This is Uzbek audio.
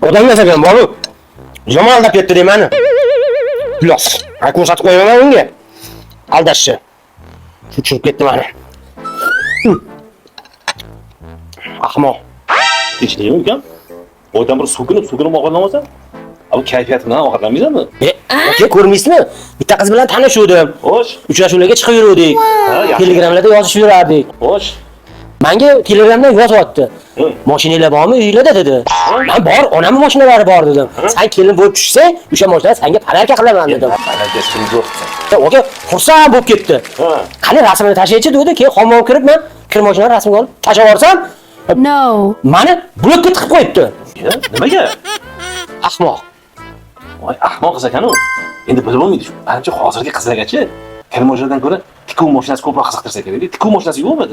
Odam yasagan boru. Yomon aldab ketdi demani. Plus. Ko'rsatib qo'yaman unga. Aldashchi. Shu tushib ketdi mani. Ahmoq. Tinchlikmi ukam? Oydan bir so'kinib ovqatlanmasan? Bu kayfiyat bilan ovqatlanmaysanmi? Aka ko'rmaysizmi? Bitta qiz bilan tanishuvdim. Xo'sh. Uchrashuvlarga chiqib yurdik. Telegramlarda yozishib yurardik. Xo'sh. Menga Telegramdan yozyapti. Mashinalar bormi uylarda dedi. Men bor, onamning mashinalari bor dedim. Sen kelin bo'lib tushsang, o'sha mashinalar senga paraka qilaman dedim. Paragachim yo'q. Oka xursand bo'lib ketdi. Qani rasmini tashlaychi dedi, keyin xomon kirib men kir mashinani rasmini olib tashlab yuborsam, No. meni blokka tiqib qo'yibdi. Nimaga? Ahmoq. Voy, ahmoq qiz ekan u. Endi bilib bo'lmaydi shu. Ancha hozirgi qizlargacha kir mashinadan ko'ra tikuv mashinasi ko'proq qiziqtirsa kerak. Tikuv mashinasi yo'qmi?